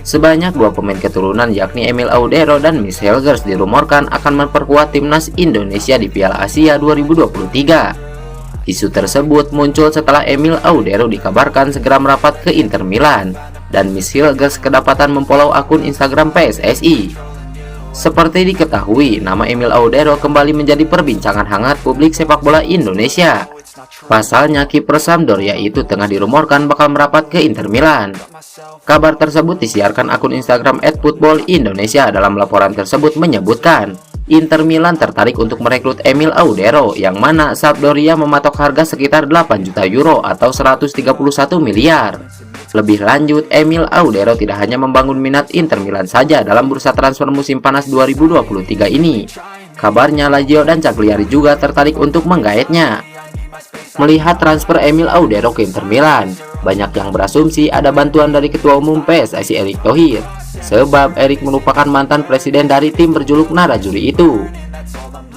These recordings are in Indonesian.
Sebanyak dua pemain keturunan yakni Emil Audero dan Miss Helgers dirumorkan akan memperkuat timnas Indonesia di Piala Asia 2023. Isu tersebut muncul setelah Emil Audero dikabarkan segera merapat ke Inter Milan dan Miss Helgers kedapatan memfollow akun Instagram PSSI. Seperti diketahui, nama Emil Audero kembali menjadi perbincangan hangat publik sepak bola Indonesia. Pasalnya kiper Sampdoria itu tengah dirumorkan bakal merapat ke Inter Milan. Kabar tersebut disiarkan akun Instagram @footballindonesia. Dalam laporan tersebut menyebutkan Inter Milan tertarik untuk merekrut Emil Audero, yang mana Sampdoria mematok harga sekitar 8 juta euro atau 131 miliar. Lebih lanjut, Emil Audero tidak hanya membangun minat Inter Milan saja dalam bursa transfer musim panas 2023 ini. Kabarnya Lazio dan Cagliari juga tertarik untuk menggaetnya. Melihat transfer Emil Audero ke Inter Milan, banyak yang berasumsi ada bantuan dari Ketua Umum PSSI Erick Thohir, sebab Erick merupakan mantan presiden dari tim berjuluk Narajuri itu.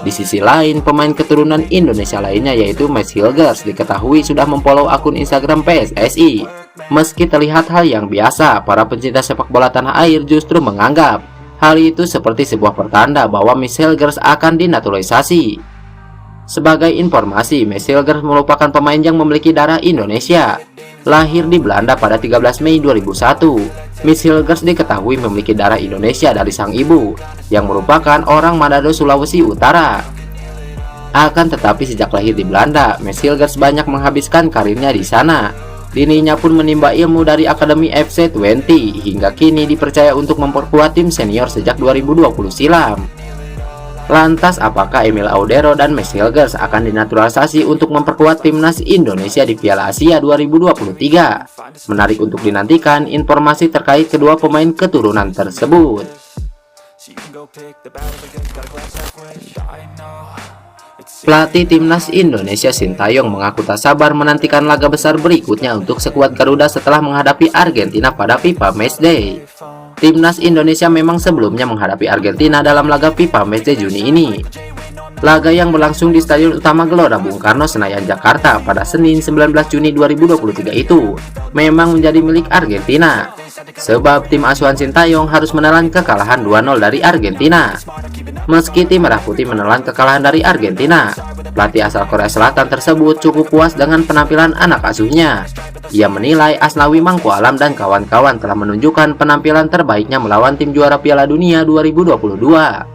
Di sisi lain, pemain keturunan Indonesia lainnya yaitu Miss Helgers diketahui sudah memfollow akun Instagram PSSI. Meski terlihat hal yang biasa, para pencinta sepak bola tanah air justru menganggap hal itu seperti sebuah pertanda bahwa Miss Helgers akan dinaturalisasi. Sebagai informasi, Miss Helgers merupakan pemain yang memiliki darah Indonesia. Lahir di Belanda pada 13 Mei 2001, Miss Helgers diketahui memiliki darah Indonesia dari sang ibu, yang merupakan orang Manado, Sulawesi Utara. Akan tetapi sejak lahir di Belanda, Miss Helgers banyak menghabiskan karirnya di sana. Dirinya pun menimba ilmu dari Akademi FC20, hingga kini dipercaya untuk memperkuat tim senior sejak 2020 silam. Lantas, apakah Emil Audero dan Miss Helgers akan dinaturalisasi untuk memperkuat timnas Indonesia di Piala Asia 2023? Menarik untuk dinantikan informasi terkait kedua pemain keturunan tersebut. Pelatih timnas Indonesia Sintayong mengaku tak sabar menantikan laga besar berikutnya untuk skuad Garuda setelah menghadapi Argentina pada FIFA Matchday. Timnas Indonesia memang sebelumnya menghadapi Argentina dalam laga FIFA Matchday Juni ini. Laga yang berlangsung di Stadion Utama Gelora Bung Karno, Senayan, Jakarta pada Senin 19 Juni 2023 itu memang menjadi milik Argentina, sebab tim asuhan Sintayong harus menelan kekalahan 2-0 dari Argentina. Meski tim Merah Putih menelan kekalahan dari Argentina, pelatih asal Korea Selatan tersebut cukup puas dengan penampilan anak asuhnya. Ia menilai Asnawi Mangkualam dan kawan-kawan telah menunjukkan penampilan terbaiknya melawan tim juara Piala Dunia 2022.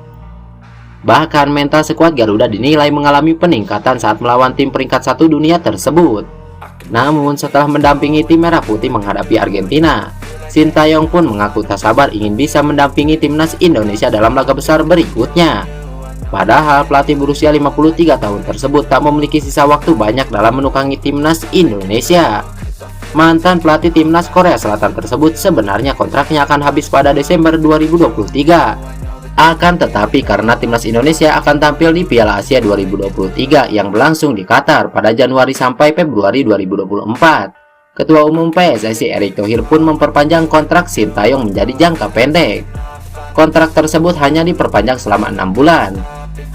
Bahkan mental skuad Garuda dinilai mengalami peningkatan saat melawan tim peringkat 1 dunia tersebut. Namun setelah mendampingi tim Merah Putih menghadapi Argentina, Sintayong pun mengaku tak sabar ingin bisa mendampingi timnas Indonesia dalam laga besar berikutnya. Padahal pelatih berusia 53 tahun tersebut tak memiliki sisa waktu banyak dalam menukangi timnas Indonesia. Mantan pelatih timnas Korea Selatan tersebut sebenarnya kontraknya akan habis pada Desember 2023. Akan tetapi karena timnas Indonesia akan tampil di Piala Asia 2023 yang berlangsung di Qatar pada Januari sampai Februari 2024, Ketua Umum PSSI Erick Thohir pun memperpanjang kontrak Sintayong menjadi jangka pendek. Kontrak tersebut hanya diperpanjang selama 6 bulan.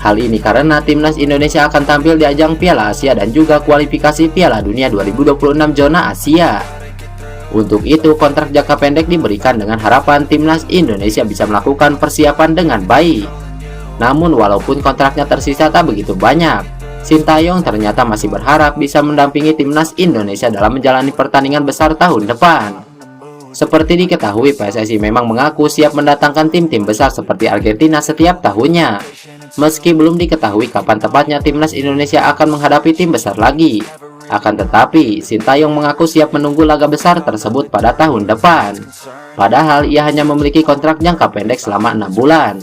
Hal ini karena timnas Indonesia akan tampil di ajang Piala Asia dan juga kualifikasi Piala Dunia 2026 zona Asia. Untuk itu, kontrak jangka pendek diberikan dengan harapan timnas Indonesia bisa melakukan persiapan dengan baik. Namun walaupun kontraknya tersisa tak begitu banyak, Sintayong ternyata masih berharap bisa mendampingi timnas Indonesia dalam menjalani pertandingan besar tahun depan. Seperti diketahui, PSSI memang mengaku siap mendatangkan tim-tim besar seperti Argentina setiap tahunnya. Meski belum diketahui kapan tepatnya timnas Indonesia akan menghadapi tim besar lagi. Akan tetapi, Sintayong mengaku siap menunggu laga besar tersebut pada tahun depan. Padahal ia hanya memiliki kontrak jangka pendek selama 6 bulan.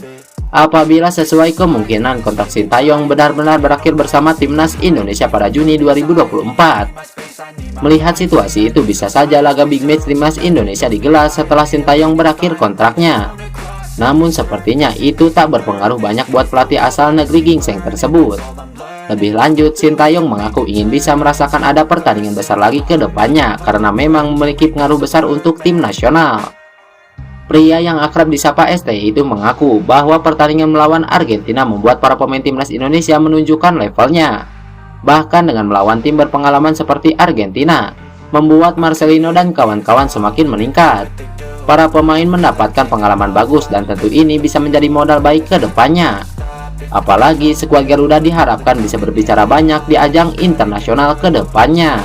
Apabila sesuai kemungkinan kontrak Sintayong benar-benar berakhir bersama timnas Indonesia pada Juni 2024. Melihat situasi itu, bisa saja laga big match timnas Indonesia digelar setelah Sintayong berakhir kontraknya. Namun sepertinya itu tak berpengaruh banyak buat pelatih asal negeri gingseng tersebut. Lebih lanjut, Sintayong mengaku ingin bisa merasakan ada pertandingan besar lagi ke depannya karena memang memiliki pengaruh besar untuk tim nasional. Pria yang akrab disapa ST itu mengaku bahwa pertandingan melawan Argentina membuat para pemain timnas Indonesia menunjukkan levelnya. Bahkan dengan melawan tim berpengalaman seperti Argentina, membuat Marcelino dan kawan-kawan semakin meningkat. Para pemain mendapatkan pengalaman bagus dan tentu ini bisa menjadi modal baik ke depannya. Apalagi skuad Garuda diharapkan bisa berbicara banyak di ajang internasional ke depannya.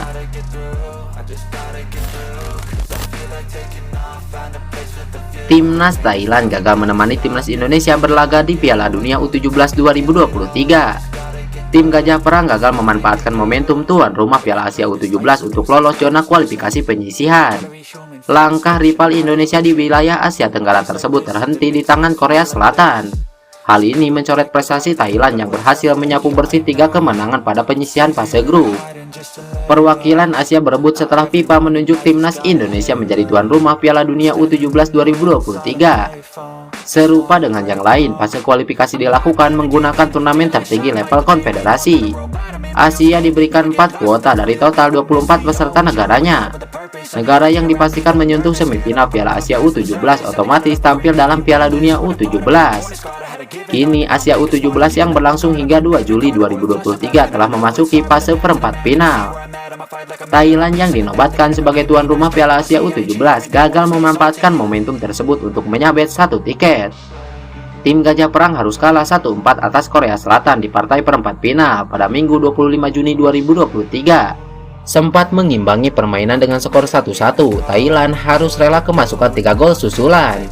Timnas Thailand gagal menemani Timnas Indonesia berlaga di Piala Dunia U17 2023. Tim Gajah Perang gagal memanfaatkan momentum tuan rumah Piala Asia U17 untuk lolos zona kualifikasi penyisihan. Langkah rival Indonesia di wilayah Asia Tenggara tersebut terhenti di tangan Korea Selatan. Hal ini mencoret prestasi Thailand yang berhasil menyapu bersih 3 kemenangan pada penyisihan fase grup. Perwakilan Asia berebut setelah FIFA menunjuk Timnas Indonesia menjadi tuan rumah Piala Dunia U17 2023. Serupa dengan yang lain, fase kualifikasi dilakukan menggunakan turnamen tertinggi level konfederasi. Asia diberikan 4 kuota dari total 24 peserta negaranya. Negara yang dipastikan menyentuh semifinal Piala Asia U17 otomatis tampil dalam Piala Dunia U17. Kini Asia U17 yang berlangsung hingga 2 Juli 2023 telah memasuki fase perempat final. Thailand yang dinobatkan sebagai tuan rumah Piala Asia U17 gagal memanfaatkan momentum tersebut untuk menyabet 1 tiket. Tim Gajah Perang harus kalah 1-4 atas Korea Selatan di partai perempat final pada Minggu 25 Juni 2023. Sempat mengimbangi permainan dengan skor 1-1, Thailand harus rela kemasukan 3 gol susulan.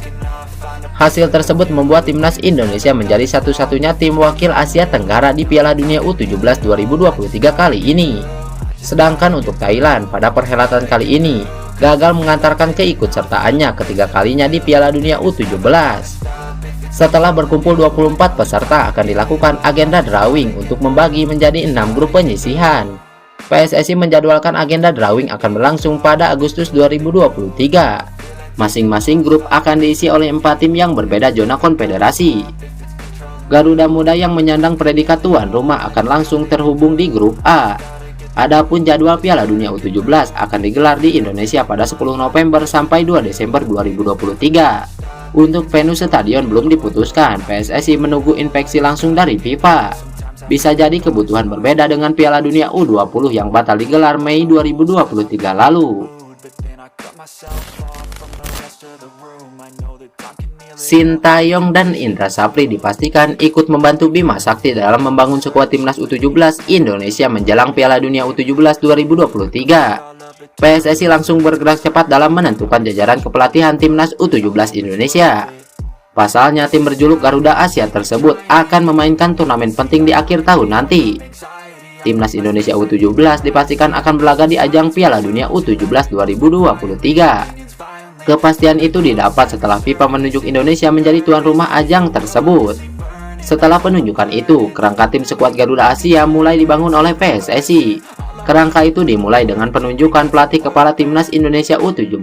Hasil tersebut membuat Timnas Indonesia menjadi satu-satunya tim wakil Asia Tenggara di Piala Dunia U17 2023 kali ini. Sedangkan untuk Thailand pada perhelatan kali ini gagal mengantarkan keikutsertaannya ketiga kalinya di Piala Dunia U17. Setelah berkumpul 24 peserta akan dilakukan agenda drawing untuk membagi menjadi 6 grup penyisihan. PSSI menjadwalkan agenda drawing akan berlangsung pada Agustus 2023. Masing-masing grup akan diisi oleh 4 tim yang berbeda zona konfederasi. Garuda Muda yang menyandang predikat tuan rumah akan langsung terhubung di grup A. Adapun jadwal Piala Dunia U17 akan digelar di Indonesia pada 10 November sampai 2 Desember 2023. Untuk venue stadion belum diputuskan, PSSI menunggu inspeksi langsung dari FIFA. Bisa jadi kebutuhan berbeda dengan Piala Dunia U20 yang batal digelar Mei 2023 lalu. Sintayong dan Indra Sapri dipastikan ikut membantu Bima Sakti dalam membangun skuad Timnas U17 Indonesia menjelang Piala Dunia U17 2023. PSSI langsung bergerak cepat dalam menentukan jajaran kepelatihan Timnas U17 Indonesia. Pasalnya tim berjuluk Garuda Asia tersebut akan memainkan turnamen penting di akhir tahun nanti. Timnas Indonesia U17 dipastikan akan berlaga di ajang Piala Dunia U17 2023. Kepastian itu didapat setelah FIFA menunjuk Indonesia menjadi tuan rumah ajang tersebut. Setelah penunjukan itu, kerangka tim skuad Garuda Asia mulai dibangun oleh PSSI. Kerangka itu dimulai dengan penunjukan pelatih kepala Timnas Indonesia U17.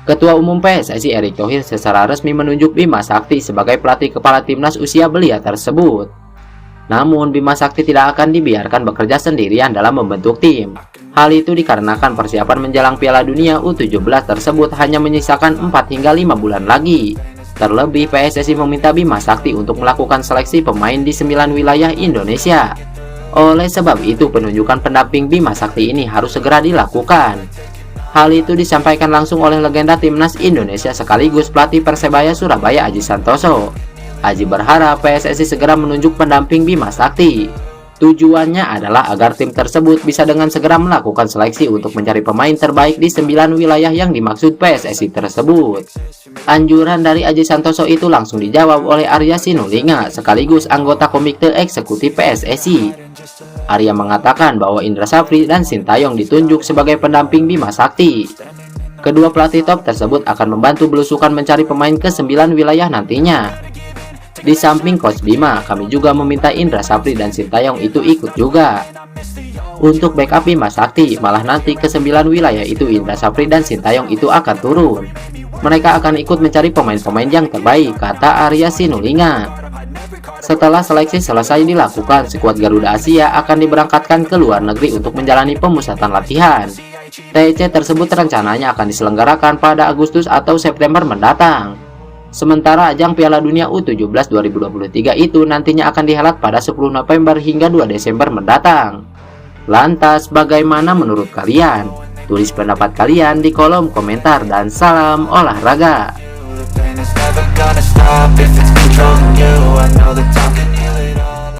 Ketua Umum PSSI Erick Thohir secara resmi menunjuk Bima Sakti sebagai pelatih kepala Timnas usia belia tersebut. Namun Bima Sakti tidak akan dibiarkan bekerja sendirian dalam membentuk tim. Hal itu dikarenakan persiapan menjelang Piala Dunia U17 tersebut hanya menyisakan 4 hingga 5 bulan lagi. Terlebih PSSI meminta Bima Sakti untuk melakukan seleksi pemain di 9 wilayah Indonesia. Oleh sebab itu penunjukan pendamping Bima Sakti ini harus segera dilakukan. Hal itu disampaikan langsung oleh legenda Timnas Indonesia sekaligus pelatih Persebaya Surabaya Aji Santoso. Aji berharap PSSI segera menunjuk pendamping Bima Sakti. Tujuannya adalah agar tim tersebut bisa dengan segera melakukan seleksi untuk mencari pemain terbaik di 9 wilayah yang dimaksud PSSI tersebut. Anjuran dari Aji Santoso itu langsung dijawab oleh Arya Sinulinga sekaligus anggota Komite Eksekutif PSSI. Arya mengatakan bahwa Indra Sapri dan Sintayong ditunjuk sebagai pendamping Bima Sakti. Kedua pelatih top tersebut akan membantu belusukan mencari pemain ke 9 wilayah nantinya. Di samping Coach Bima, kami juga meminta Indra Sapri dan Sintayong itu ikut juga. Untuk backup Bima Sakti, malah nanti ke 9 wilayah itu Indra Sapri dan Sintayong itu akan turun. Mereka akan ikut mencari pemain-pemain yang terbaik, kata Arya Sinulinga. Setelah seleksi selesai dilakukan, skuad Garuda Asia akan diberangkatkan ke luar negeri untuk menjalani pemusatan latihan. TC tersebut rencananya akan diselenggarakan pada Agustus atau September mendatang. Sementara ajang Piala Dunia U17 2023 itu nantinya akan dihelat pada 10 November hingga 2 Desember mendatang. Lantas bagaimana menurut kalian? Tulis pendapat kalian di kolom komentar dan salam olahraga. The pain is never gonna stop if it's controlling you. I know the time can